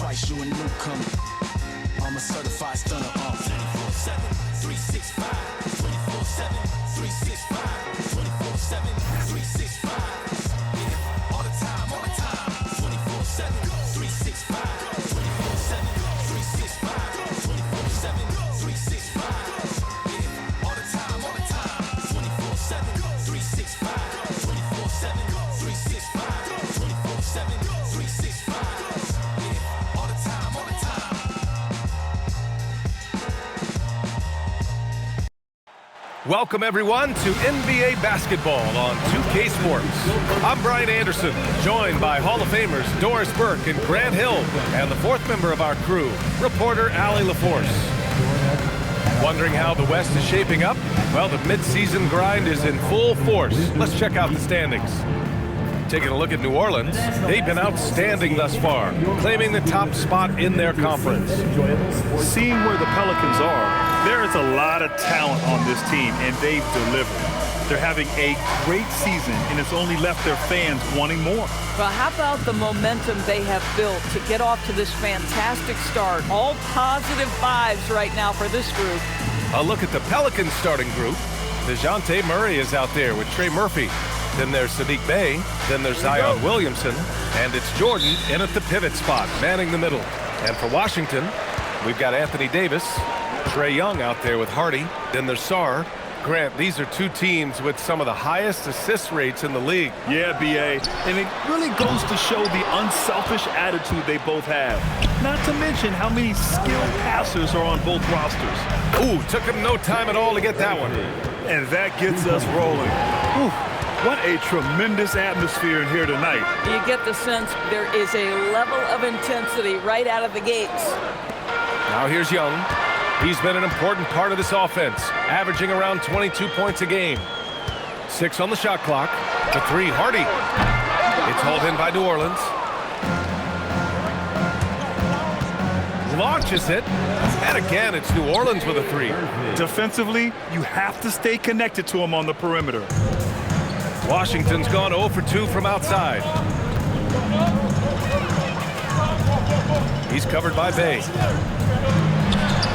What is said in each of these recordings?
twice, you a newcomer. I'm a certified stunner. 24/7, 365, 24/7, 365, 24/7, 365. Yeah, all the time, 24/7, 365, 24/7, 365, 24/7, 365. Yeah, all the time, 24/7, 365, 24/7, 365, 24/7, 365. Yeah, all the time. Welcome, everyone, to NBA basketball on 2K Sports. I'm Brian Anderson, joined by Hall of Famers Doris Burke and Grant Hill, and the fourth member of our crew, reporter Allie LaForce. Wondering how the West is shaping up? Well, the midseason grind is in full force. Let's check out the standings. Taking a look at New Orleans, they've been outstanding thus far, claiming the top spot in their conference. Seeing where the Pelicans are, there is a lot of talent on this team, and they've delivered. They're having a great season, and it's only left their fans wanting more. Well, how about the momentum they have built to get off to this fantastic start? All positive vibes right now for this group. A look at the Pelicans starting group. DeJounte Murray is out there with Trey Murphy. Then there's Sadiq Bey. Then there's Zion Williamson. And it's Jordan in at the pivot spot, manning the middle. And for Washington, we've got Anthony Davis, Trae Young out there with Hardy. Then there's Sarr. Grant, these are two teams with some of the highest assist rates in the league. Yeah, B.A., and it really goes to show the unselfish attitude they both have. Not to mention how many skilled passers are on both rosters. Ooh, took him no time at all to get that one. And that gets us rolling. Ooh, what a tremendous atmosphere in here tonight. You get the sense there is a level of intensity right out of the gates. Now here's Young. He's been an important part of this offense, averaging around 22 points a game. 6 on the shot clock. The 3, Hardy. It's hauled in by New Orleans. Launches it. And again, it's New Orleans with a 3. Defensively, you have to stay connected to him on the perimeter. Washington's gone 0 for 2 from outside. He's covered by Bey.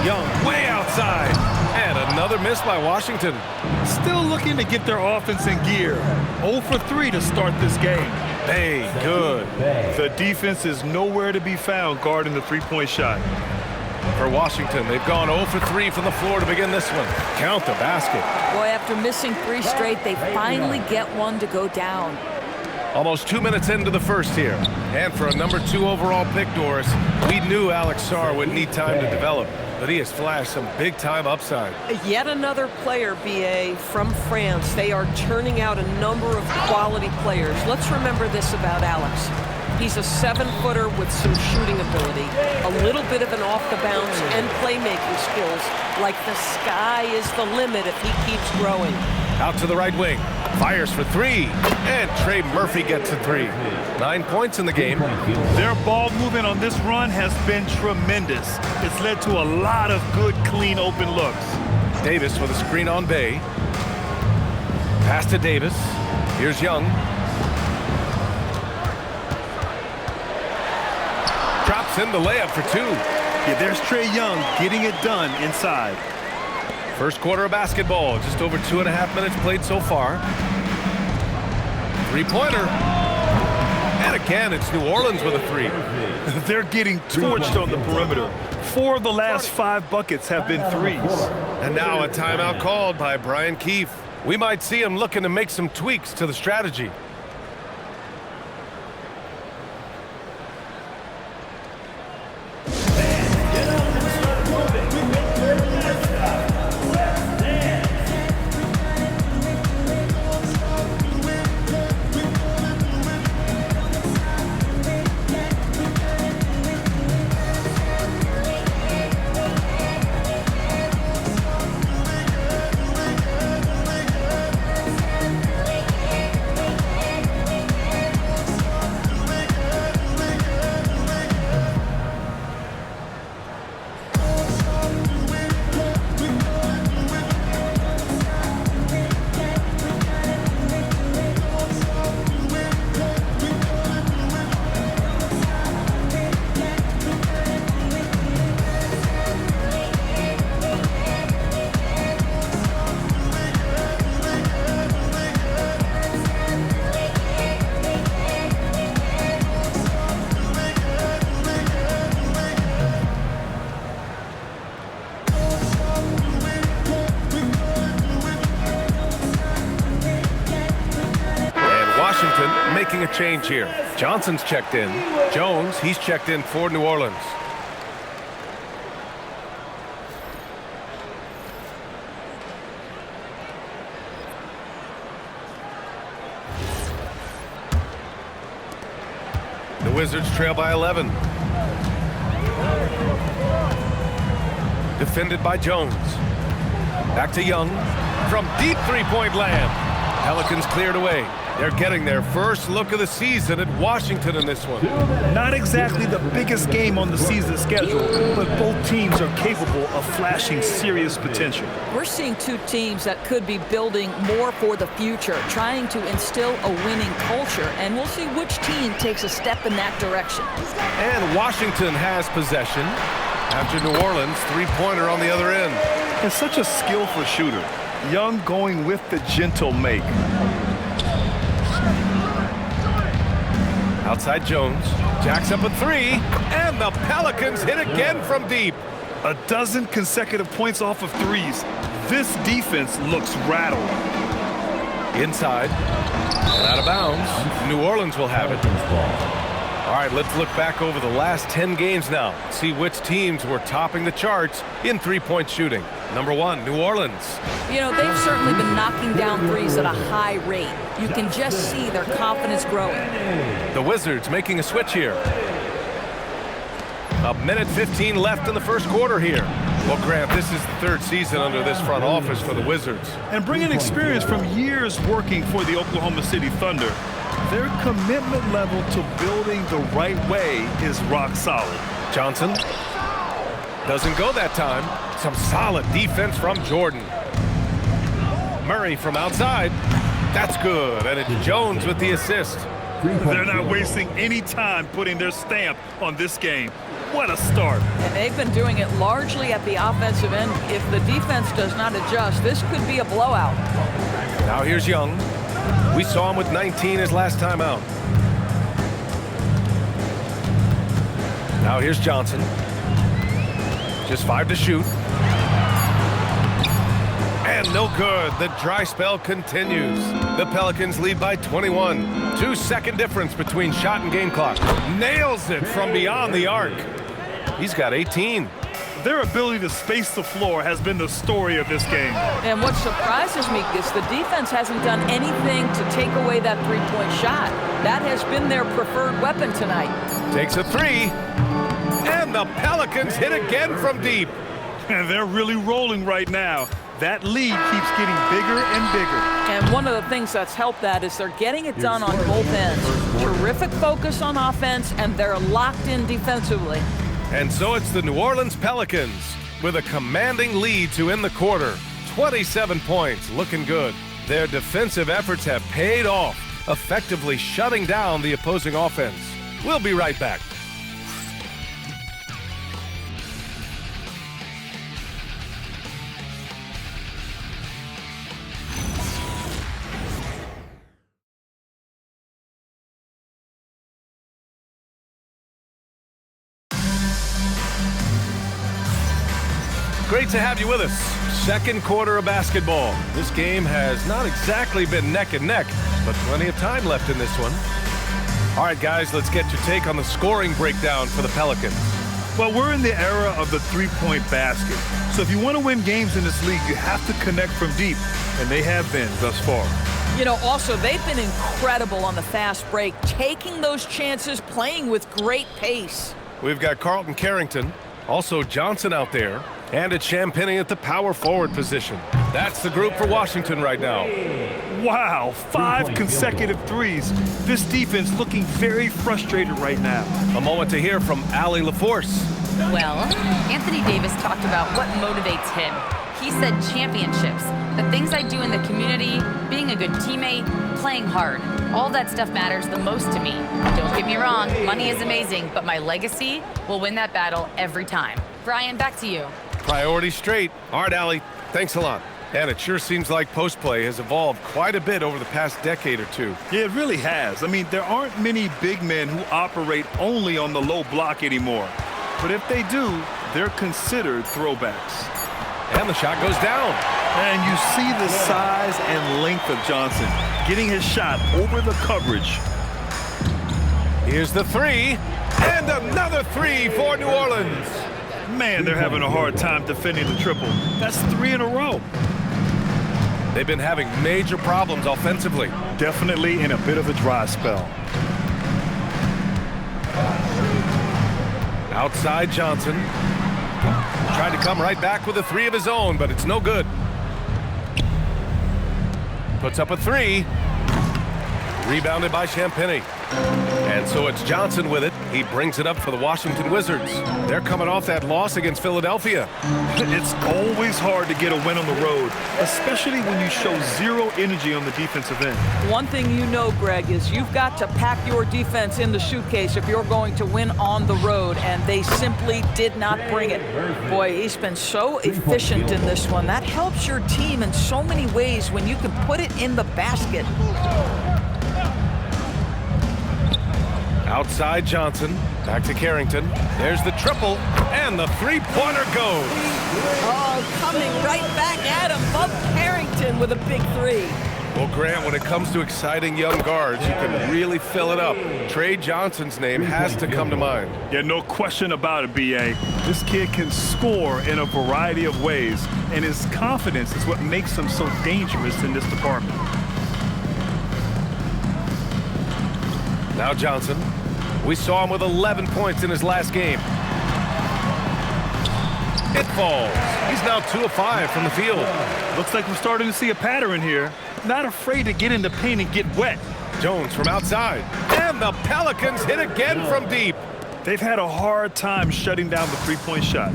Young way outside. And another miss by Washington. Still looking to get their offense in gear. 0 for 3 to start this game. Bey, good. The defense is nowhere to be found guarding the three-point shot. For Washington, they've gone 0 for 3 from the floor to begin this one. Count the basket. Boy, after missing 3 straight, they finally get one to go down. Almost 2 minutes into the first here. And for a number 2 overall pick, Doris, we knew Alex Sarr would need time to develop, but he has flashed some big-time upside. Yet another player, B.A., from France. They are churning out a number of quality players. Let's remember this about Alex. He's a 7-footer with some shooting ability, a little bit of an off-the-bounce and playmaking skills. Like the sky is the limit if he keeps growing. Out to the right wing. Fires for 3. And Trey Murphy gets a 3. 9 points in the game. Their ball movement on this run has been tremendous. It's led to a lot of good, clean, open looks. Davis with a screen on Bey. Pass to Davis. Here's Young. Drops in the layup for 2. Yeah, there's Trae Young getting it done inside. First quarter of basketball, just over 2.5 minutes played so far. 3-pointer. And again, it's New Orleans with a 3. They're getting torched on the perimeter. 4 of the last 5 buckets have been threes. And now a timeout called by Brian Keefe. We might see him looking to make some tweaks to the strategy. change here. Johnson's checked in. Jones, he's checked in for New Orleans. The Wizards trail by 11. Defended by Jones. Back to Young. From deep three-point land. Pelicans cleared away. They're getting their first look of the season at Washington in this one. Not exactly the biggest game on the season schedule, but both teams are capable of flashing serious potential. We're seeing two teams that could be building more for the future, trying to instill a winning culture, and we'll see which team takes a step in that direction. And Washington has possession after New Orleans, three-pointer on the other end. And such a skillful shooter. Young going with the gentle make. Outside Jones, jacks up a three, and the Pelicans hit again from deep. A dozen consecutive points off of threes. This defense looks rattled. Inside, and out of bounds. New Orleans will have it. All right, let's look back over the last 10 games now. See which teams were topping the charts in three-point shooting. Number 1, New Orleans. You know, they've certainly been knocking down threes at a high rate. You can just see their confidence growing. The Wizards making a switch here. A minute 15 left in the first quarter here. Well, Grant, this is the third season under this front office for the Wizards. And bringing experience from years working for the Oklahoma City Thunder, their commitment level to building the right way is rock solid. Johnson doesn't go that time. Some solid defense from Jordan. Murray from outside. That's good, and it's Jones with the assist. They're not wasting any time putting their stamp on this game. What a start. And they've been doing it largely at the offensive end. If the defense does not adjust, this could be a blowout. Now here's Young. We saw him with 19 his last time out. Now here's Johnson. Just 5 to shoot. And no good. The dry spell continues. The Pelicans lead by 21. 2-second difference between shot and game clock. Nails it from beyond the arc. He's got 18. Their ability to space the floor has been the story of this game. And what surprises me is the defense hasn't done anything to take away that three-point shot. That has been their preferred weapon tonight. Takes a three. And the Pelicans hit again from deep. And they're really rolling right now. That lead keeps getting bigger and bigger. And one of the things that's helped that is they're getting it done on both ends. Terrific focus on offense, and they're locked in defensively. And so it's the New Orleans Pelicans with a commanding lead to end the quarter. 27 points, looking good. Their defensive efforts have paid off, effectively shutting down the opposing offense. We'll be right back. Great to have you with us. Second quarter of basketball. This game has not exactly been neck and neck, but plenty of time left in this one. All right, guys, let's get your take on the scoring breakdown for the Pelicans. Well, we're in the era of the three-point basket. So if you want to win games in this league, you have to connect from deep, and they have been thus far. You know, also, they've been incredible on the fast break, taking those chances, playing with great pace. We've got Carlton Carrington, also Johnson out there, and it's Champagny at the power forward position. That's the group for Washington right now. Wow, 5 consecutive threes. This defense looking very frustrated right now. A moment to hear from Allie LaForce. Well, Anthony Davis talked about what motivates him. He said championships, the things I do in the community, being a good teammate, playing hard. All that stuff matters the most to me. Don't get me wrong, money is amazing, but my legacy will win that battle every time. Brian, back to you. Priority straight. All right, Allie, thanks a lot. And it sure seems like post play has evolved quite a bit over the past decade or two. Yeah, it really has. I mean, there aren't many big men who operate only on the low block anymore. But if they do, they're considered throwbacks. And the shot goes down. And you see the size and length of Johnson getting his shot over the coverage. Here's the three, and another three for New Orleans. Man, they're having a hard time defending the triple. That's 3 in a row. They've been having major problems offensively. Definitely in a bit of a dry spell. Outside Johnson. Tried to come right back with a three of his own, but it's no good. Puts up a three. Rebounded by Champagnie. And so it's Johnson with it. He brings it up for the Washington Wizards. They're coming off that loss against Philadelphia. It's always hard to get a win on the road, especially when you show zero energy on the defensive end. One thing you know, Greg, is you've got to pack your defense in the suitcase if you're going to win on the road, and they simply did not bring it. Boy, he's been so efficient in this one. That helps your team in so many ways when you can put it in the basket. Outside Johnson, back to Carrington. There's the triple, and the three-pointer goes. Oh, coming right back at him. Bub Carrington with a big three. Well, Grant, when it comes to exciting young guards, you can really fill it up. Trey Johnson's name has to come to mind. Yeah, no question about it, B.A. This kid can score in a variety of ways, and his confidence is what makes him so dangerous in this department. Now Johnson. We saw him with 11 points in his last game. It falls. He's now 2 of 5 from the field. Looks like we're starting to see a pattern here. Not afraid to get in the paint and get wet. Jones from outside. And the Pelicans hit again from deep. They've had a hard time shutting down the three-point shot.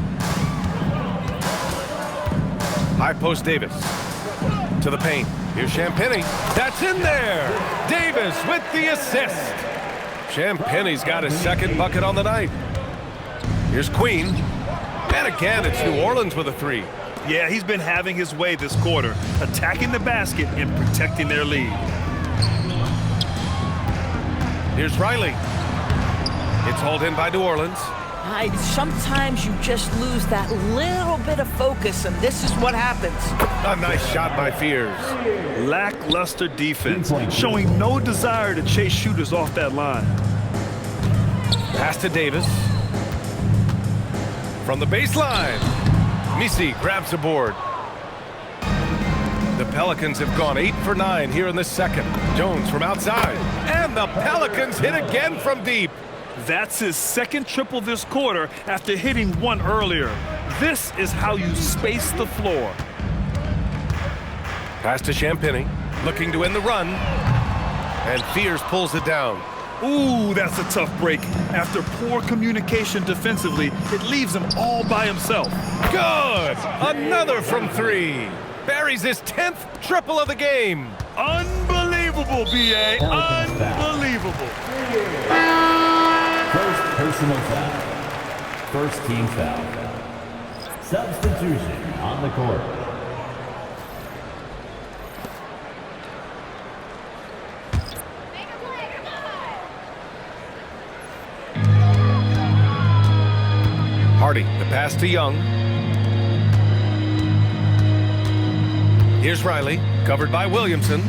High post Davis. To the paint. Here's Champagnie. That's in there. Davis with the assist. Champagnie's got his second bucket on the night. Here's Queen. And again, it's New Orleans with a three. Yeah, he's been having his way this quarter, attacking the basket and protecting their lead. Here's Riley. It's hauled in by New Orleans. Sometimes you just lose that little bit of focus, and this is what happens. A nice shot by Fears. Lackluster defense, showing no desire to chase shooters off that line. Pass to Davis. From the baseline, Misi grabs the board. The Pelicans have gone 8 for 9 here in the second. Jones from outside. And the Pelicans hit again from deep. That's his second triple this quarter after hitting one earlier. This is how you space the floor. Pass to Champagnie, looking to end the run. And Fears pulls it down. Ooh, that's a tough break. After poor communication defensively, it leaves him all by himself. Good! Another from 3. Buries his 10th triple of the game. Unbelievable, B.A. Unbelievable. First personal foul. First team foul. Substitution on the court. Hardy, the pass to Young. Here's Riley, covered by Williamson.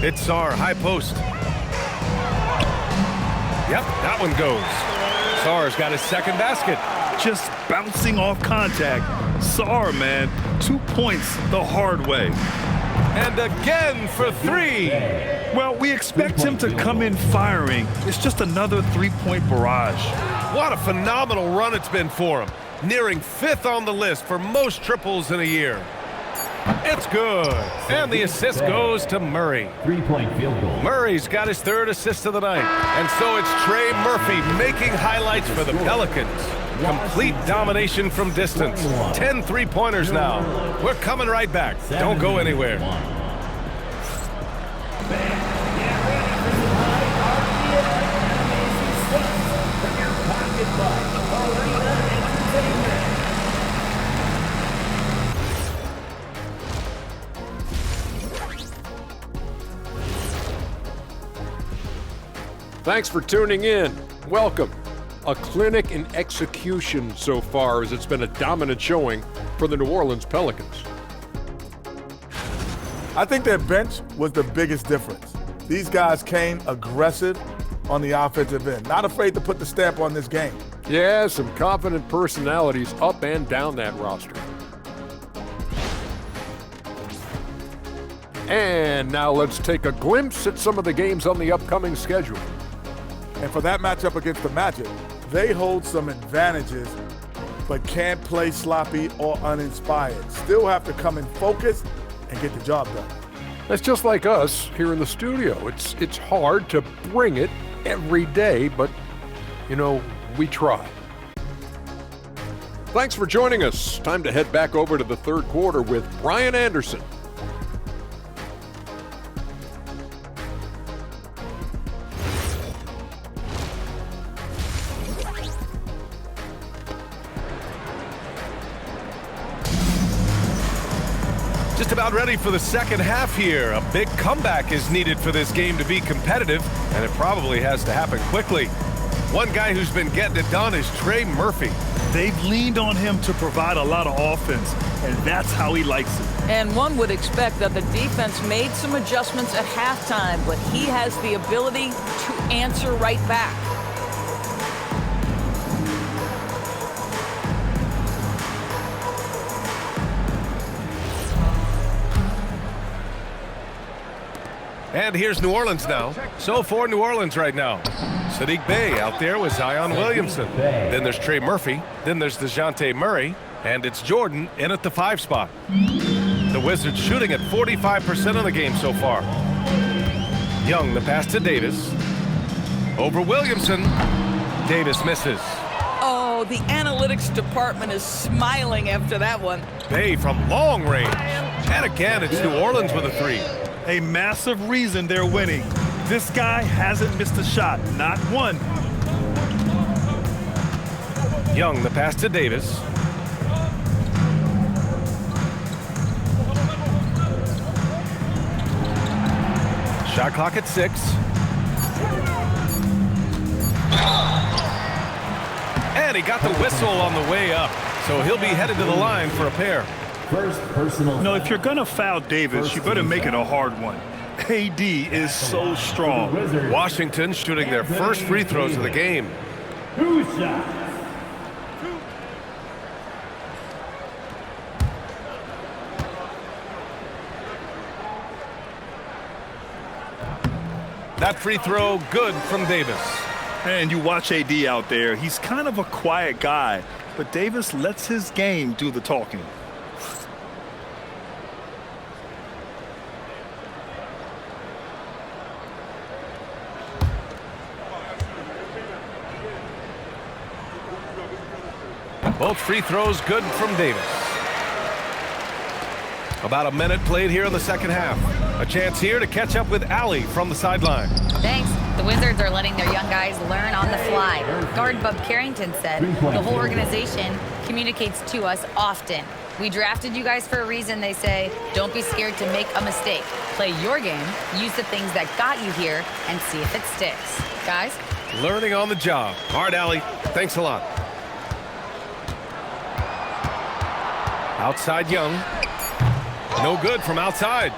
It's Sarr, high post. Yep, that one goes. Sarr's got his second basket. Just bouncing off contact. Sarr, man, 2 points the hard way. And again for 3. Well, we expect him to come in firing. It's just another three-point barrage. What a phenomenal run it's been for him. Nearing 5th on the list for most triples in a year. It's good. And the assist goes to Murray. 3-point field goal. Murray's got his 3rd assist of the night. And so it's Trey Murphy making highlights for the Pelicans. Complete domination from distance. 10 3-pointers now. We're coming right back. Don't go anywhere. Thanks for tuning in. Welcome. A clinic in execution so far, as it's been a dominant showing for the New Orleans Pelicans. I think their bench was the biggest difference. These guys came aggressive on the offensive end. Not afraid to put the stamp on this game. Yeah, some confident personalities up and down that roster. And now let's take a glimpse at some of the games on the upcoming schedule. And for that matchup against the Magic, they hold some advantages, but can't play sloppy or uninspired. Still have to come in focused and get the job done. That's just like us here in the studio. It's hard to bring it every day, but, you know, we try. Thanks for joining us. Time to head back over to the third quarter with Brian Anderson. Just about ready for the second half here. A big comeback is needed for this game to be competitive, and it probably has to happen quickly. One guy who's been getting it done is Trey Murphy. They've leaned on him to provide a lot of offense, and that's how he likes it. And one would expect that the defense made some adjustments at halftime, but he has the ability to answer right back. And here's New Orleans now. So for New Orleans right now, Sadiq Bey out there with Zion Williamson. Then there's Trey Murphy. Then there's DeJounte Murray. And it's Jordan in at the 5 spot. The Wizards shooting at 45% of the game so far. Young, the pass to Davis. Over Williamson. Davis misses. Oh, the analytics department is smiling after that one. Bey from long range. And again, it's New Orleans with a 3. A massive reason they're winning. This guy hasn't missed a shot, not one. Young, the pass to Davis. Shot clock at 6. And he got the whistle on the way up, so he'll be headed to the line for a pair. First personal. No, if you're going to foul Davis, you better make it a hard one. AD is so strong. Washington shooting their first free throws of the game. 2 shots. That free throw good from Davis. And you watch AD out there. He's kind of a quiet guy, but Davis lets his game do the talking. Both free throws good from Davis. About a minute played here in the second half. A chance here to catch up with Allie from the sideline. Thanks. The Wizards are letting their young guys learn on the fly. Guard Bub Carrington said the whole organization communicates to us often. We drafted you guys for a reason, they say. Don't be scared to make a mistake. Play your game, use the things that got you here, and see if it sticks. Guys? Learning on the job. All right, Allie. Thanks a lot. Outside Young. No good from outside.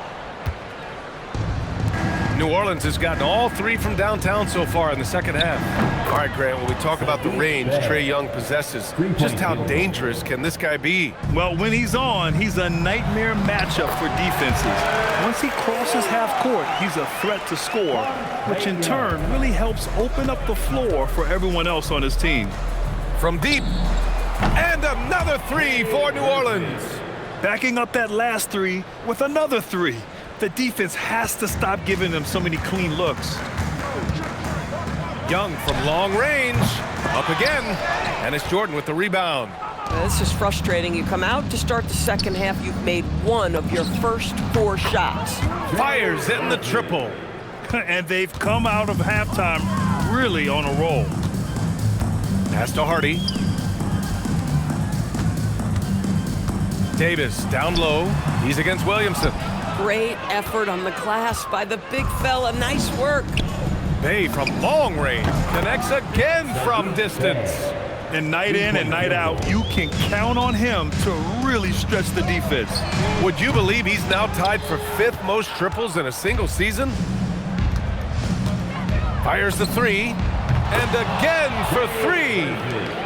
New Orleans has gotten all 3 from downtown so far in the second half. All right, Grant, when we talk about the range Trae Young possesses, just how dangerous can this guy be? Well, when he's on, he's a nightmare matchup for defenses. Once he crosses half court, he's a threat to score, which in turn really helps open up the floor for everyone else on his team. From deep, and another 3 for New Orleans. Backing up that last 3 with another 3. The defense has to stop giving them so many clean looks. Young from long range, up again, and it's Jordan with the rebound. This is frustrating. You come out to start the second half, you've made 1 of your first 4 shots. Fires in the triple. And they've come out of halftime really on a roll. Pass to Hardy. Davis down low. He's against Williamson. Great effort on the glass by the big fella. Nice work. Bey from long range connects again from distance. And night in and night out, you can count on him to really stretch the defense. Would you believe he's now tied for 5th most triples in a single season? Fires the three. And again for three.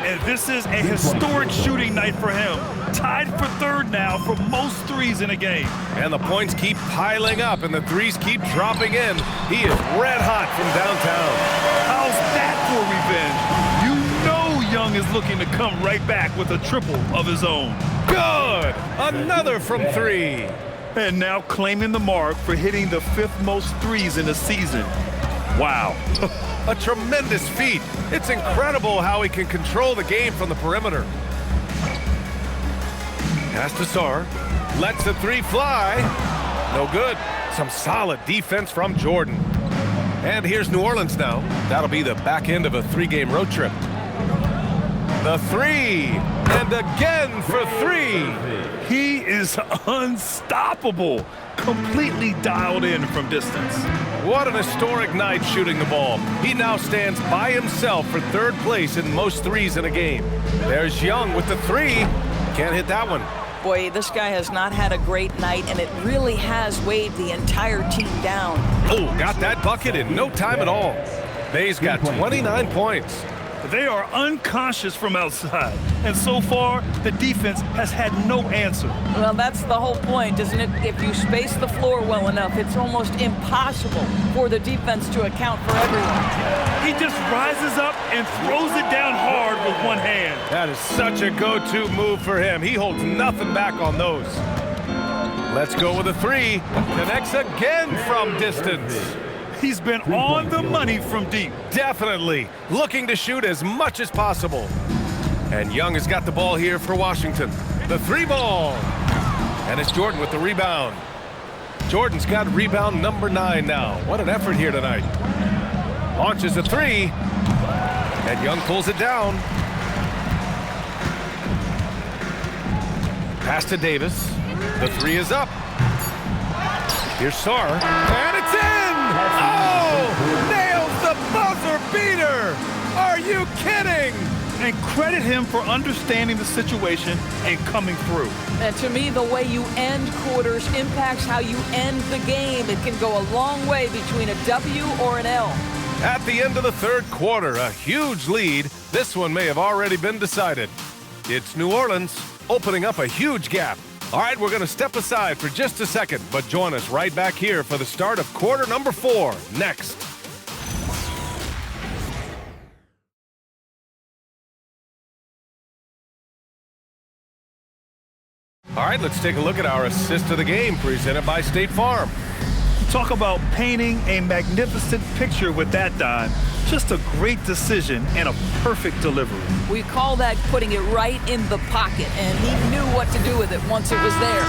And this is a historic shooting night for him. Tied for third now for most threes in a game. And the points keep piling up and the threes keep dropping in. He is red hot from downtown. How's that for revenge? You know Young is looking to come right back with a triple of his own. Good! Another from three. And now claiming the mark for hitting the 5th most threes in the season. Wow. A tremendous feat. It's incredible how he can control the game from the perimeter. Pass to Sarr. Lets the three fly. No good. Some solid defense from Jordan. And here's New Orleans now. That'll be the back end of a 3-game road trip. The three. And again for three. He is unstoppable. Completely dialed in from distance. What an historic night shooting the ball. He now stands by himself for 3rd place in most threes in a game. There's Young with the three. Can't hit that one. Boy, this guy has not had a great night, and it really has weighed the entire team down. Oh, got that bucket in no time at all. Bay's got 29 points. They are unconscious from outside, and so far, the defense has had no answer. Well, that's the whole point, isn't it? If you space the floor well enough, it's almost impossible for the defense to account for everyone. He just rises up and throws it down hard with one hand. That is such a go-to move for him. He holds nothing back on those. Let's go with a three. Connects again from distance. He's been on the money from deep. Definitely looking to shoot as much as possible. And Young has got the ball here for Washington. The three ball. And it's Jordan with the rebound. Jordan's got rebound number 9 now. What an effort here tonight. Launches a three. And Young pulls it down. Pass to Davis. The three is up. Here's Sarr. And it's in! Oh! Nails the buzzer beater! Are you kidding? And credit him for understanding the situation and coming through. And to me, the way you end quarters impacts how you end the game. It can go a long way between a W or an L. At the end of the 3rd quarter, a huge lead. This one may have already been decided. It's New Orleans opening up a huge gap. All right, we're going to step aside for just a second, but join us right back here for the start of quarter number 4 next. All right, let's take a look at our assist of the game presented by State Farm. Talk about painting a magnificent picture with that dime. Just a great decision and a perfect delivery. We call that putting it right in the pocket, and he knew what to do with it once it was there.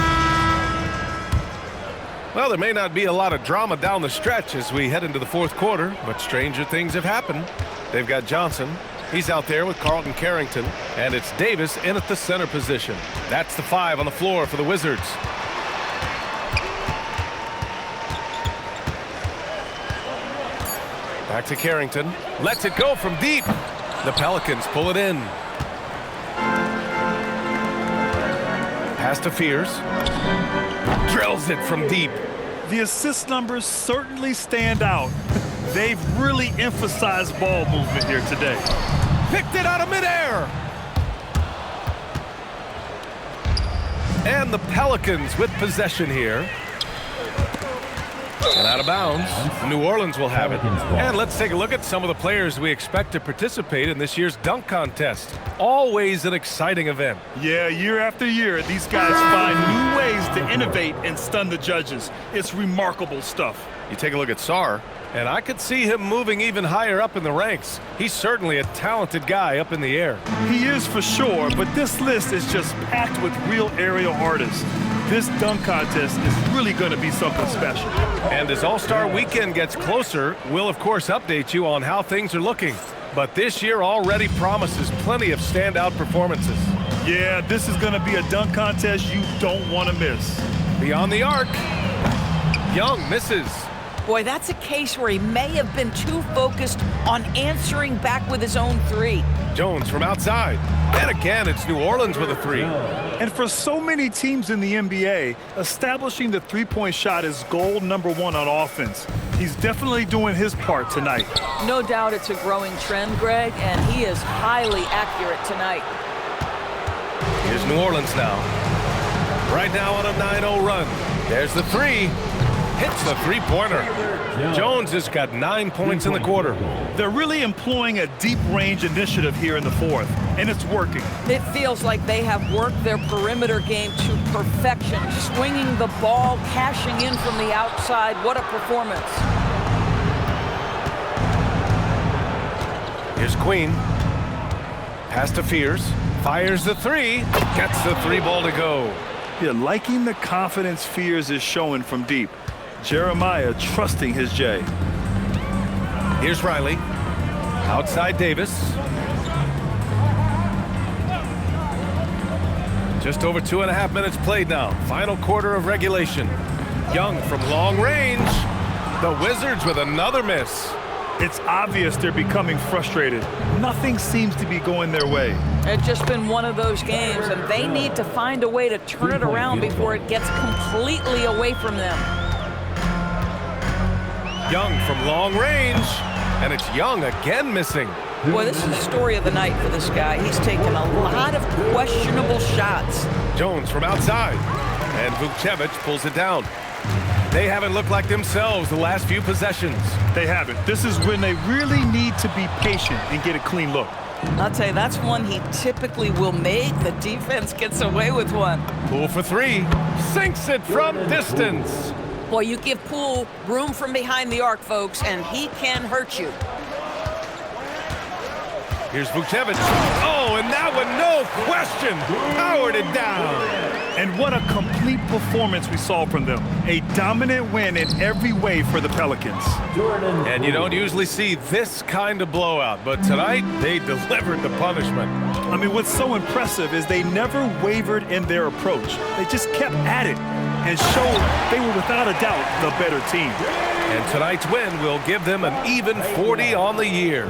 Well, there may not be a lot of drama down the stretch as we head into the 4th quarter, but stranger things have happened. They've got Johnson. He's out there with Carlton Carrington, and it's Davis in at the center position. That's the 5 on the floor for the Wizards. Back to Carrington. Lets it go from deep. The Pelicans pull it in. Pass to Fears. Drills it from deep. The assist numbers certainly stand out. They've really emphasized ball movement here today. Picked it out of midair. And the Pelicans with possession here. And out of bounds. New Orleans will have it. And let's take a look at some of the players we expect to participate in this year's dunk contest. Always an exciting event. Yeah, year after year, these guys find new ways to innovate and stun the judges. It's remarkable stuff. You take a look at Sarr, and I could see him moving even higher up in the ranks. He's certainly a talented guy up in the air. He is for sure, but this list is just packed with real aerial artists. This dunk contest is really going to be something special. And as All-Star Weekend gets closer, we'll of course update you on how things are looking. But this year already promises plenty of standout performances. Yeah, this is going to be a dunk contest you don't want to miss. Beyond the arc. Young misses. Boy, that's a case where he may have been too focused on answering back with his own three. Jones from outside. And again, it's New Orleans with a three. And for so many teams in the NBA, establishing the three-point shot is goal number one on offense. He's definitely doing his part tonight. No doubt it's a growing trend, Greg, and he is highly accurate tonight. Here's New Orleans now. Right now on a 9-0 run. There's the three. Hits the three-pointer. Jones has got 9 points in the quarter. They're really employing a deep range initiative here in the fourth, and it's working. It feels like they have worked their perimeter game to perfection, swinging the ball, cashing in from the outside. What a performance. Here's Queen. Pass to Fears. Fires the three. Gets the three ball to go. Yeah, liking the confidence Fears is showing from deep. Jeremiah trusting his J. Here's Riley. Outside Davis. Just over 2.5 minutes played now. Final quarter of regulation. Young from long range. The Wizards with another miss. It's obvious they're becoming frustrated. Nothing seems to be going their way. It's just been one of those games, and they need to find a way to turn it around before it gets completely away from them. Young from long range, and it's Young again missing. Boy, this is the story of the night for this guy. He's taken a lot of questionable shots. Jones from outside, and Vukcevic pulls it down. They haven't looked like themselves the last few possessions. They haven't. This is when they really need to be patient and get a clean look. I'll tell you, that's one he typically will make. The defense gets away with one. Poole for three, sinks it from distance. Boy, you give Poole room from behind the arc, folks, and he can hurt you. Here's Vukcevic. Oh, and that one, no question, powered it down. And what a complete performance we saw from them. A dominant win in every way for the Pelicans. And you don't usually see this kind of blowout, but tonight they delivered the punishment. I mean, what's so impressive is they never wavered in their approach. They just kept at it and showed they were without a doubt the better team. And tonight's win will give them an even 40 on the year.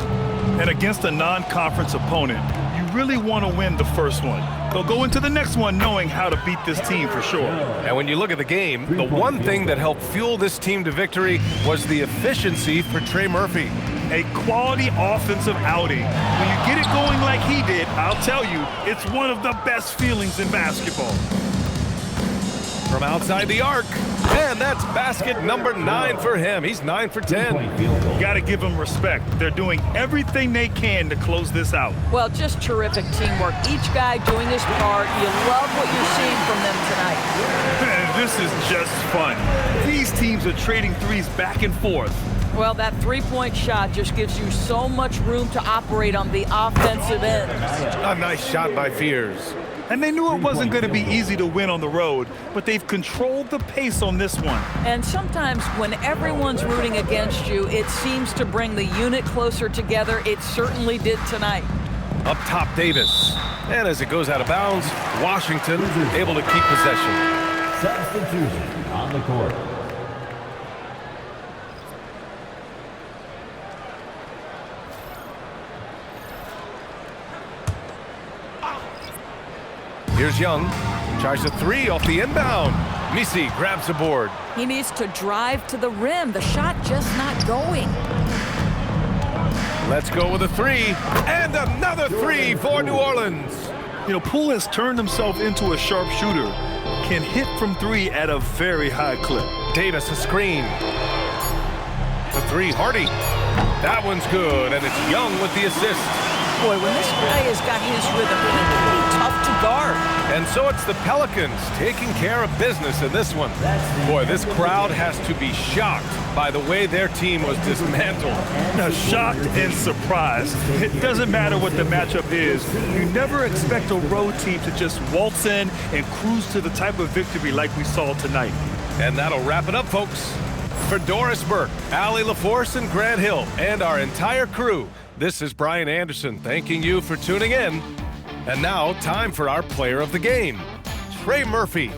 And against a non-conference opponent, you really want to win the first one. They'll go into the next one knowing how to beat this team for sure. And when you look at the game, the one thing that helped fuel this team to victory was the efficiency for Trey Murphy. A quality offensive outing. When you get it going like he did, I'll tell you, it's one of the best feelings in basketball. From outside the arc, and that's basket number 9 for him. He's 9 for 10. You got to give them respect. They're doing everything they can to close this out. Well, just terrific teamwork. Each guy doing his part. You love what you're seeing from them tonight. This is just fun. These teams are trading threes back and forth. Well, that three-point shot just gives you so much room to operate on the offensive end. A nice shot by Fears. And they knew it wasn't going to be easy to win on the road, but they've controlled the pace on this one. And sometimes when everyone's rooting against you, it seems to bring the unit closer together. It certainly did tonight. Up top, Davis. And as it goes out of bounds, Washington able to keep possession. Substitution on the court. Here's Young. Tries a three off the inbound. Misi grabs the board. He needs to drive to the rim. The shot just not going. Let's go with a three. And another three for New Orleans. You know, Poole has turned himself into a sharpshooter. Can hit from three at a very high clip. Davis a screen. The three, Hardy. That one's good, and it's Young with the assist. Boy, when this guy has got his rhythm, he can be tough to guard. And so it's the Pelicans taking care of business in this one. Boy, this crowd has to be shocked by the way their team was dismantled. Now, shocked and surprised. It doesn't matter what the matchup is. You never expect a road team to just waltz in and cruise to the type of victory like we saw tonight. And that'll wrap it up, folks. For Doris Burke, Allie LaForce, and Grant Hill, and our entire crew, this is Brian Anderson thanking you for tuning in. And now, time for our player of the game, Trey Murphy.